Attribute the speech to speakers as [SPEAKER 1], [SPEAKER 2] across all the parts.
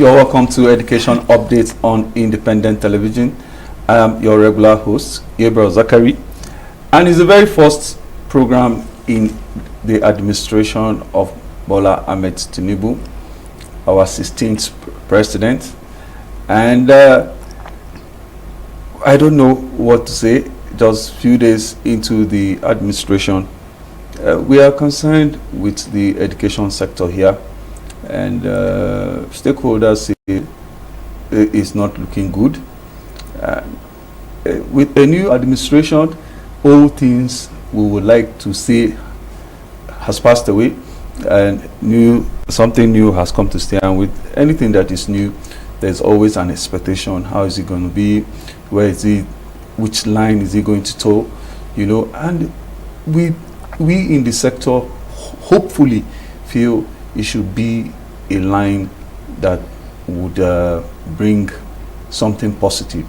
[SPEAKER 1] You're welcome to Education Updates on Independent Television. I am your regular host, Gabriel Zachary, and it's the very first program in the administration of Bola Ahmed Tinubu, our 16th president. And I don't know what to say. Just few days into the administration, we are concerned with the education sector here, and stakeholders say it's not looking good. With a new administration, all things we would like to see has passed away, and something new has come to stay. And with anything that is new, there's always an expectation. How is it going to be? Where is it? Which line is he going to toe? And we in the sector hopefully feel it should be a line that would bring something positive.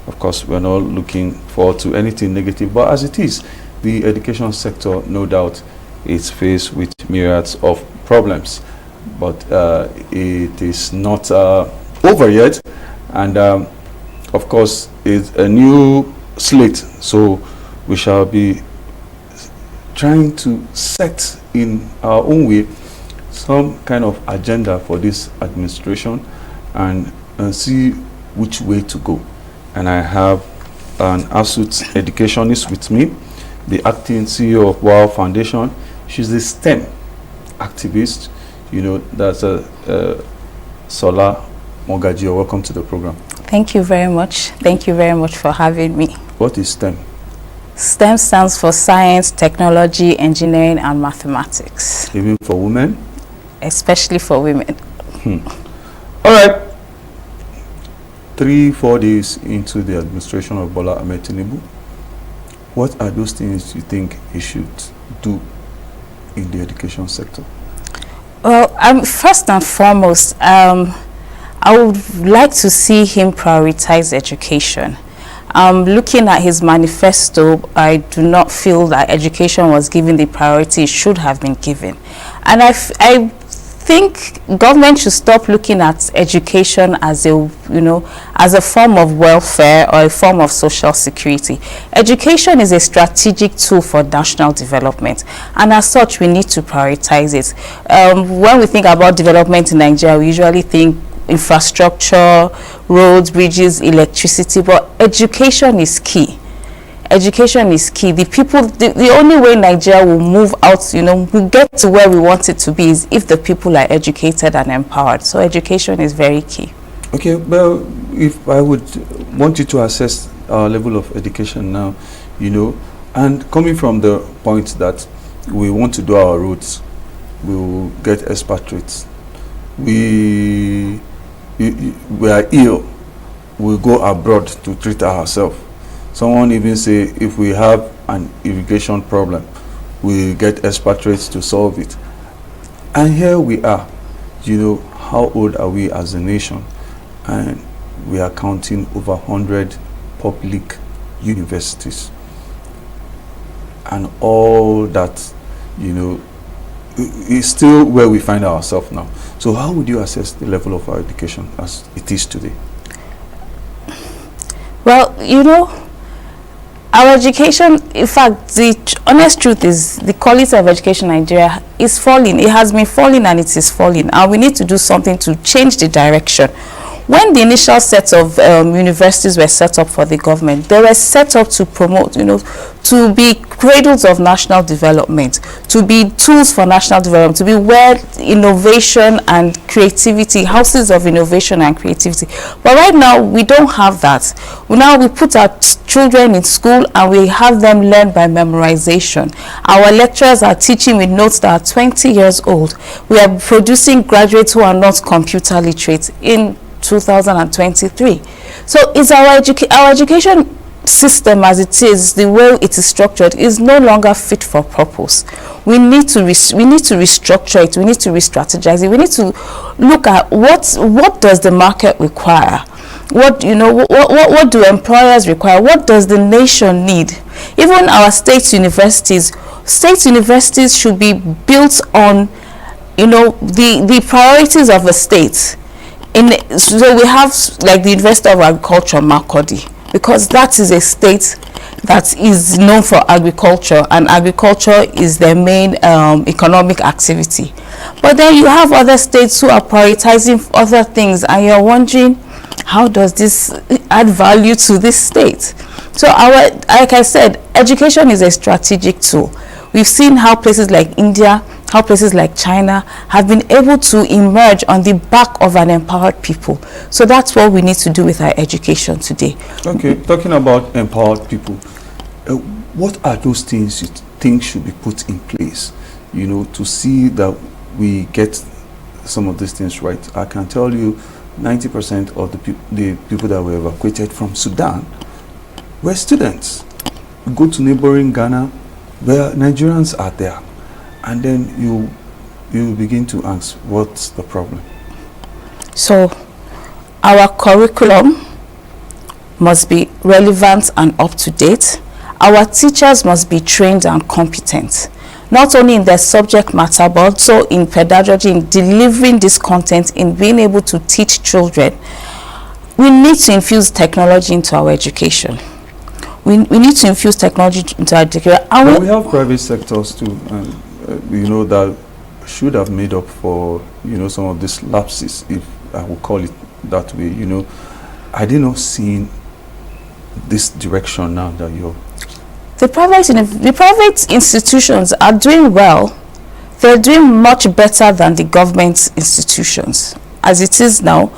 [SPEAKER 1] Of course, we're not looking forward to anything negative, but as it is, the education sector, no doubt, is faced with myriads of problems. But it is not over yet, and of course, it's a new slate, so we shall be trying to set in our own way some kind of agenda for this administration and see which way to go. And I have an ASUT educationist with me, the acting CEO of WOW Foundation. She's a STEM activist. That's Sola Mogaji. Welcome to the program.
[SPEAKER 2] Thank you very much. Thank you very much for having me.
[SPEAKER 1] What is STEM?
[SPEAKER 2] STEM stands for science, technology, engineering, and mathematics.
[SPEAKER 1] Even for women?
[SPEAKER 2] Especially for women.
[SPEAKER 1] All right. 3-4 days into the administration of Bola Ahmed Tinubu, what are those things you think he should do in the education sector?
[SPEAKER 2] Well, first and foremost, I would like to see him prioritize education. Looking at his manifesto, I do not feel that education was given the priority it should have been given. And I think government should stop looking at education as a form of welfare or a form of social security. Education is a strategic tool for national development, and as such, we need to prioritize it. When we think about development in Nigeria, we usually think infrastructure, roads, bridges, electricity, but education is key. Education is key. The only way Nigeria will move out, will get to where we want it to be, is if the people are educated and empowered. So education is very key. Okay,
[SPEAKER 1] well, if I would want you to assess our level of education now, and coming from the point that we want to do our roads, we will get expatriates. We are ill, we go abroad to treat ourselves. Someone even say if we have an irrigation problem, we get expatriates to solve it. And here we are. How old are we as a nation? And we are counting over 100 public universities. And all that, is still where we find ourselves now. So how would you assess the level of our education as it is today?
[SPEAKER 2] Well, our education, in fact, the honest truth is the quality of education in Nigeria is falling. It has been falling and it is falling. And we need to do something to change the direction. When the initial set of universities were set up for the government, they were set up to promote, to be cradles of national development, to be tools for national development, to be where innovation and creativity, houses of innovation and creativity. But right now, we don't have that. We put our children in school and we have them learn by memorization. Our lecturers are teaching with notes that are 20 years old. We are producing graduates who are not computer literate in 2023. So is our education system as it is, the way it is structured, is no longer fit for purpose. We need to restructure it. We need to re-strategize it. We need to look at what does the market require. What do employers require? What does the nation need? Even our state universities should be built on the priorities of a state. So we have like the University of Agriculture, Makurdi, because that is a state that is known for agriculture, and agriculture is their main economic activity. But then you have other states who are prioritizing other things, and you're wondering, how does this add value to this state? So like I said, education is a strategic tool. We've seen how places like India, how places like China have been able to emerge on the back of an empowered people. So that's what we need to do with our education today.
[SPEAKER 1] Okay, talking about empowered people, what are those things you think should be put in place, you know, to see that we get some of these things right? I can tell you 90% of the people that were evacuated from Sudan were students. You go to neighboring Ghana, where Nigerians are there, and then you begin to ask, what's the problem?
[SPEAKER 2] So our curriculum must be relevant and up to date. Our teachers must be trained and competent, not only in their subject matter, but also in pedagogy, in delivering this content, in being able to teach children. We need to infuse technology into our education. We need to infuse technology into our education.
[SPEAKER 1] And we have private sectors too, you know, that should have made up for, you know, some of these lapses, if I will call it that way. You know, I did not see this direction now that you're...
[SPEAKER 2] The private institutions are doing well. They're doing much better than the government institutions. As it is now,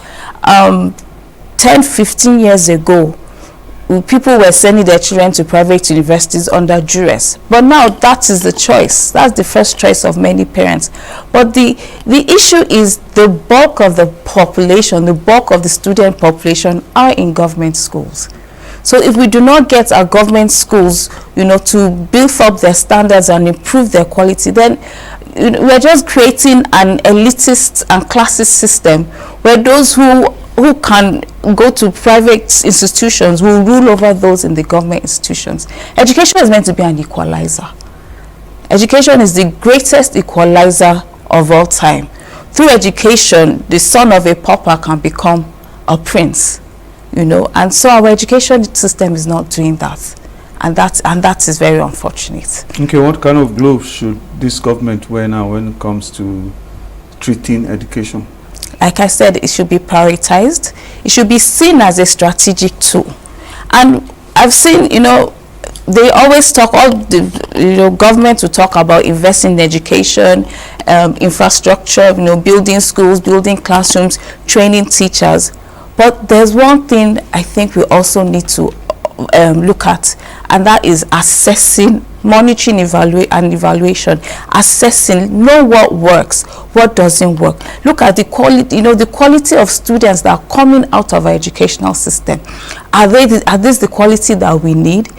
[SPEAKER 2] 10, 15 years ago, people were sending their children to private universities under duress. But now that is the choice. That's the first choice of many parents. But the issue is the bulk of the population, the bulk of the student population are in government schools. So if we do not get our government schools, you know, to build up their standards and improve their quality, then we're just creating an elitist and classist system where those who can go to private institutions will rule over those in the government institutions. Education is meant to be an equalizer. Education is the greatest equalizer of all time. Through education, the son of a pauper can become a prince. You know, and so our education system is not doing that, and that is very unfortunate.
[SPEAKER 1] Okay, what kind of gloves should this government wear now when it comes to treating education?
[SPEAKER 2] Like I said, it should be prioritized. It should be seen as a strategic tool. And I've seen, you know, they always talk, all the, you know, government will talk about investing in education, infrastructure, you know, building schools, building classrooms, training teachers. But there's one thing I think we also need to look at, and that is assessing, monitoring, evaluation, assessing, know what works, what doesn't work. Look at the quality, you know, the quality of students that are coming out of our educational system. Are this the quality that we need?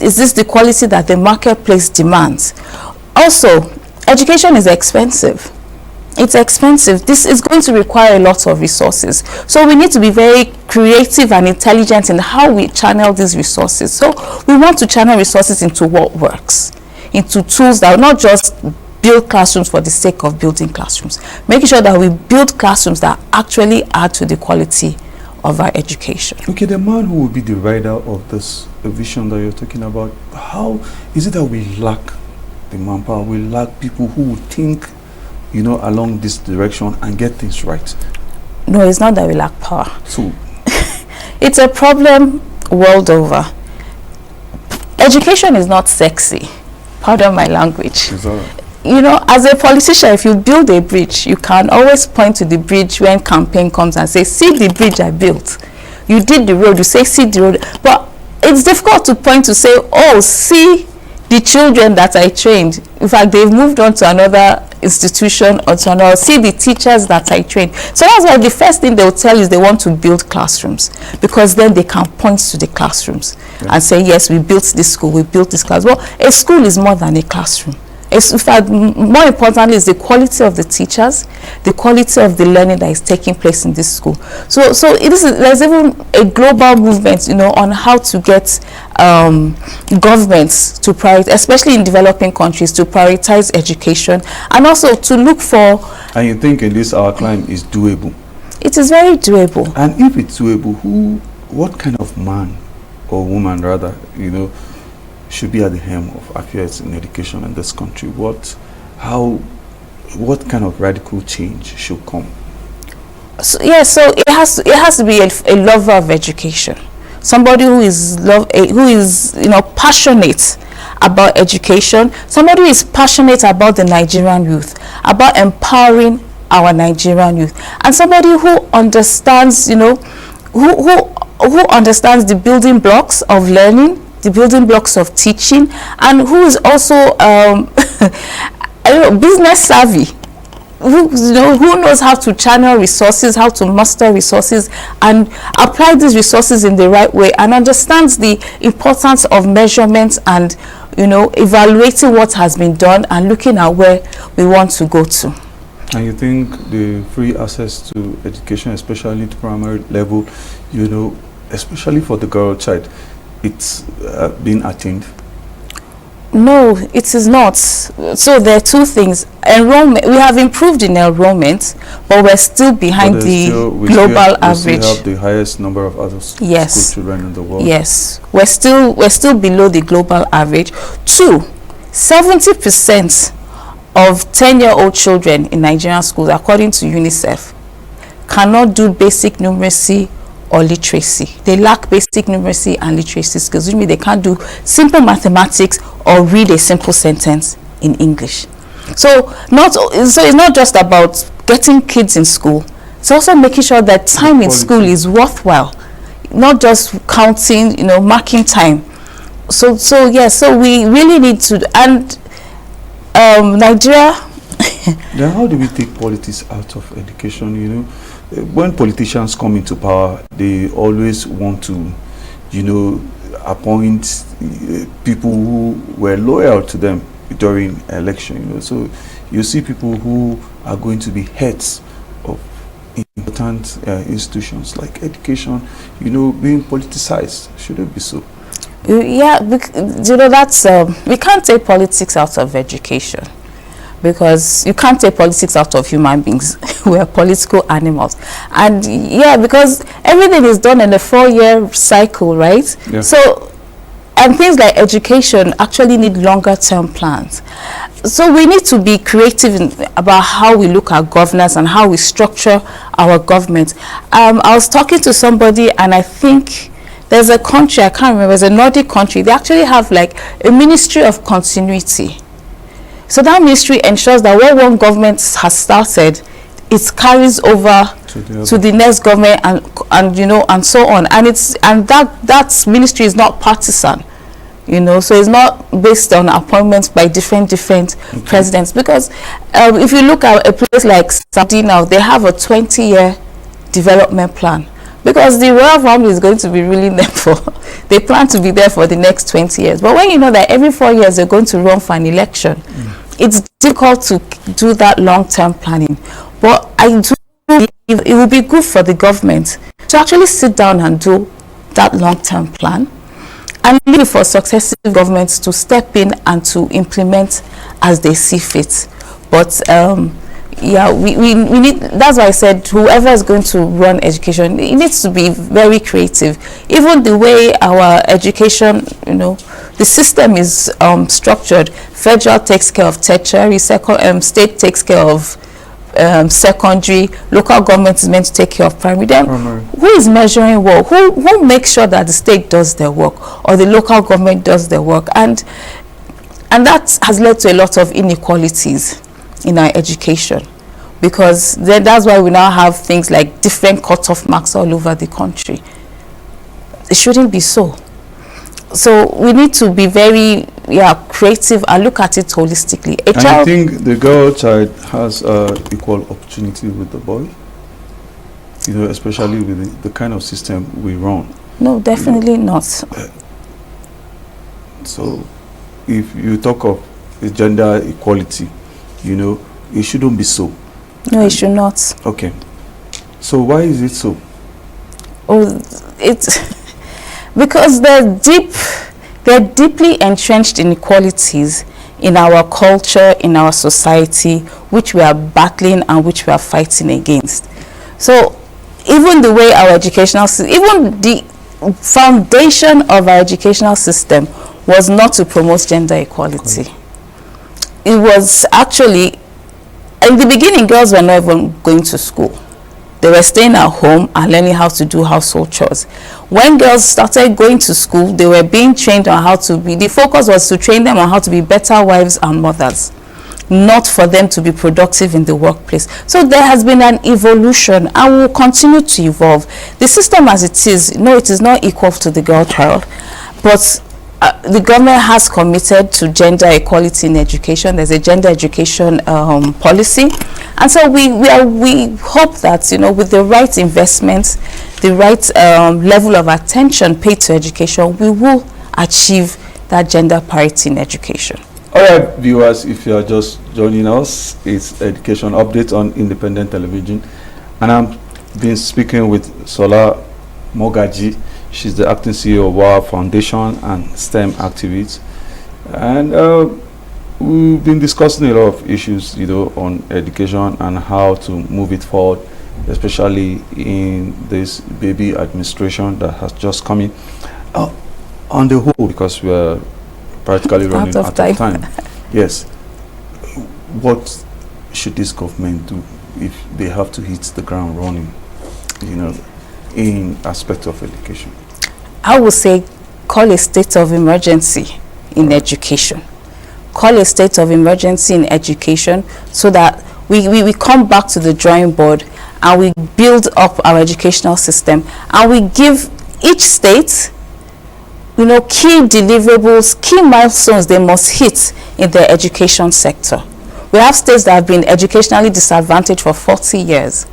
[SPEAKER 2] Is this the quality that the marketplace demands? Also, education is expensive. It's expensive. This is going to require a lot of resources. So we need to be very creative and intelligent in how we channel these resources. So we want to channel resources into what works, into tools that will not just build classrooms for the sake of building classrooms, making sure that we build classrooms that actually add to the quality of our education.
[SPEAKER 1] Okay, the man who will be the rider of this vision that you're talking about, how is it that we lack the manpower, we lack people who would think, you know, along this direction and get things right?
[SPEAKER 2] No, it's not that we lack power.
[SPEAKER 1] So
[SPEAKER 2] it's a problem world over. Education is not sexy. Pardon my language.
[SPEAKER 1] is that right?
[SPEAKER 2] You know, as a politician, if you build a bridge, you can always point to the bridge when campaign comes and say, see the bridge I built. You did the road, you say, see the road. But it's difficult to point to say, oh, see the children that I trained. In fact, they've moved on to another institution or to another. See the teachers that I trained. So that's why the first thing they'll tell is they want to build classrooms, because then they can point to the classrooms and say, yes, we built this school, we built this class. Well, a school is more than a classroom. It's, in fact, more importantly, is the quality of the teachers, the quality of the learning that is taking place in this school. So there's even a global movement, you know, on how to get governments to prioritize, especially in developing countries, to prioritize education, and also to look for.
[SPEAKER 1] And you think in this our climate is doable?
[SPEAKER 2] It is very doable.
[SPEAKER 1] And if it's doable, what kind of man or woman rather, should be at the helm of affairs in education in this country? What kind of radical change should come?
[SPEAKER 2] So it has to be a lover of education, somebody who is passionate about education, somebody who is passionate about the Nigerian youth, about empowering our Nigerian youth, and somebody who understands, who understands the building blocks of learning, the building blocks of teaching, and who is also business savvy, who knows how to channel resources, how to muster resources, and apply these resources in the right way, and understands the importance of measurements and evaluating what has been done and looking at where we want to go to.
[SPEAKER 1] And you think the free access to education, especially at primary level, especially for the girl child, it's been attained?
[SPEAKER 2] No, it is not. So there are two things. Enrollment, we have improved in enrollment, but we're still behind the global average.
[SPEAKER 1] We have the highest number of adult school children in the world.
[SPEAKER 2] Yes, we're still below the global average. 70% of 10-year-old children in Nigerian schools, according to UNICEF, cannot do basic numeracy or literacy. They lack basic numeracy and literacy skills, which means they can't do simple mathematics or read a simple sentence in English. So it's not just about getting kids in school. It's also making sure that time in school is worthwhile, not just counting, marking time. So we really need to, and Nigeria.
[SPEAKER 1] Then how do we take politics out of education? When politicians come into power, they always want to, appoint people who were loyal to them during election. So you see people who are going to be heads of important institutions like education, being politicized. Should it be so?
[SPEAKER 2] Yeah, that's we can't take politics out of education, because you can't take politics out of human beings. We are political animals. And because everything is done in a 4-year cycle, right? Yeah. So, and things like education actually need longer term plans. So we need to be creative about how we look at governance and how we structure our government. I was talking to somebody, and I think there's a country, I can't remember, it's a Nordic country. They actually have like a ministry of continuity. So that ministry ensures that what one government has started, it carries over to the next government, and so on. And that ministry is not partisan, so it's not based on appointments by different presidents. Because if you look at a place like Saudi now, they have a 20-year development plan, because the royal family is going to be ruling them they plan to be there for the next 20 years. But when you know that every 4 years they're going to run for an election, it's difficult to do that long-term planning. But I do believe it will be good for the government to actually sit down and do that long-term plan, and leave for successive governments to step in and to implement as they see fit. But we need, that's why I said whoever is going to run education, it needs to be very creative. Even the way our education, the system is structured, federal takes care of tertiary, state takes care of secondary, local government is meant to take care of primary. Then who is measuring work? Who makes sure that the state does their work or the local government does their work? And that has led to a lot of inequalities in our education, because then that's why we now have things like different cutoff marks all over the country. It shouldn't be so. So we need to be very creative and look at it holistically.
[SPEAKER 1] I think the girl child has equal opportunity with the boy, especially with the kind of system we run.
[SPEAKER 2] No, definitely not.
[SPEAKER 1] So if you talk of gender equality, it shouldn't be so.
[SPEAKER 2] No, it should not.
[SPEAKER 1] Okay. So why is it so?
[SPEAKER 2] It's because they're deeply entrenched inequalities in our culture, in our society, which we are battling and which we are fighting against. So even the way our even the foundation of our educational system was not to promote gender equality. It was actually, in the beginning, girls were not even going to school. They were staying at home and learning how to do household chores. When girls started going to school, they were being trained on how to be, the focus was to train them on how to be better wives and mothers, not for them to be productive in the workplace. So there has been an evolution and will continue to evolve. The system as it is, no, it is not equal to the girl child, but the government has committed to gender equality in education. There's a gender education policy, and so we hope that, you know, with the right investments, the right level of attention paid to education, we will achieve that gender parity in education.
[SPEAKER 1] All right, viewers, if you are just joining us, it's Education Update on Independent Television, and I'm been speaking with Sola Mogaji. She's the acting CEO of WOW Foundation and STEM activists, and we've been discussing a lot of issues, you know, on education and how to move it forward, especially in this baby administration that has just come in. On the whole, because we're practically running out of time. Yes. What should this government do if they have to hit the ground running, you know, in aspect of education?
[SPEAKER 2] I would say call a state of emergency in education. Call a state of emergency in education so that we come back to the drawing board and we build up our educational system, and we give each state, you know, key deliverables, key milestones they must hit in their education sector. We have states that have been educationally disadvantaged for 40 years.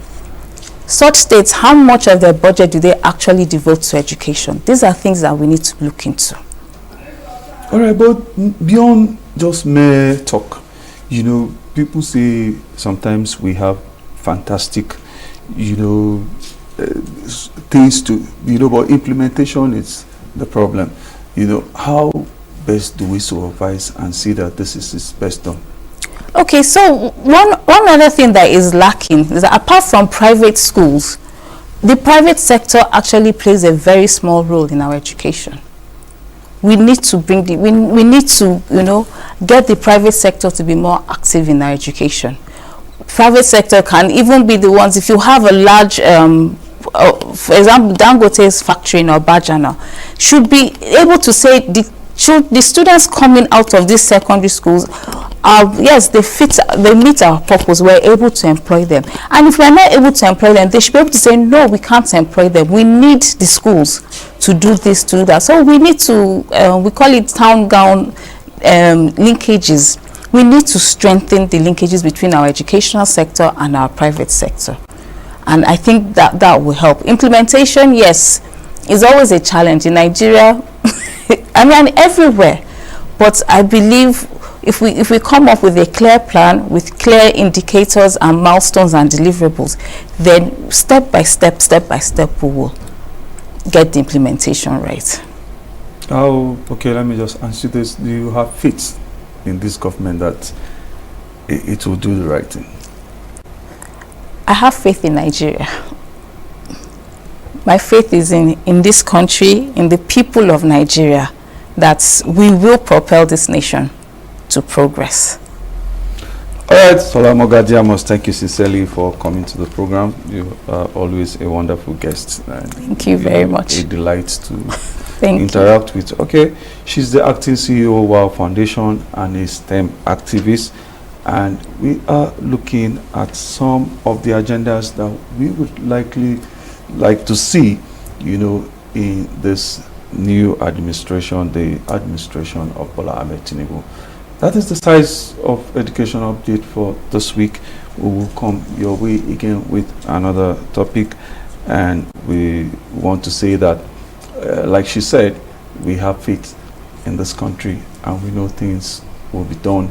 [SPEAKER 2] Such states, how much of their budget do they actually devote to education? These are things that we need to look into.
[SPEAKER 1] All right, but beyond just mere talk, you know, people say sometimes we have fantastic, you know, things to, you know, but implementation is the problem. You know, how best do we supervise and see that this is best done?
[SPEAKER 2] Okay, so one other thing that is lacking is that apart from private schools, the private sector actually plays a very small role in our education. We need to bring the, we need to, you know, get the private sector to be more active in our education. Private sector can even be the ones, if you have a large, for example, Dangote's factory in Obajana, should be able to say, the students coming out of these secondary schools, yes, they meet our purpose, we're able to employ them. And if we're not able to employ them, they should be able to say, no, we can't employ them. We need the schools to do this, to do that. So we need to, we call it town-gown linkages. We need to strengthen the linkages between our educational sector and our private sector. And I think that will help. Implementation, yes, is always a challenge in Nigeria. I mean, everywhere. But I believe if we come up with a clear plan with clear indicators and milestones and deliverables, then step by step we will get the implementation right.
[SPEAKER 1] Oh, okay, let me just answer this. Do you have faith in this government that it will do the right thing?
[SPEAKER 2] I have faith in Nigeria. My faith is in this country, in the people of Nigeria, that we will propel this nation to progress.
[SPEAKER 1] All right, Sola Mogaji, I must thank you sincerely for coming to the program. You are always a wonderful guest.
[SPEAKER 2] Thank you very much.
[SPEAKER 1] A delight to interact with. Okay, she's the acting CEO of WOW Foundation and a STEM activist. And we are looking at some of the agendas that we would likely like to see, you know, in this new administration, the administration of Bola Ahmed Tinubu. That is the size of Education Update for this week. We will come your way again with another topic, and we want to say that, like she said, we have faith in this country, and we know things will be done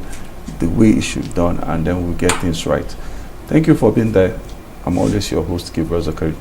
[SPEAKER 1] the way it should be done, and then we'll get things right. Thank you for being there. I'm always your host, Gabriel Zakari.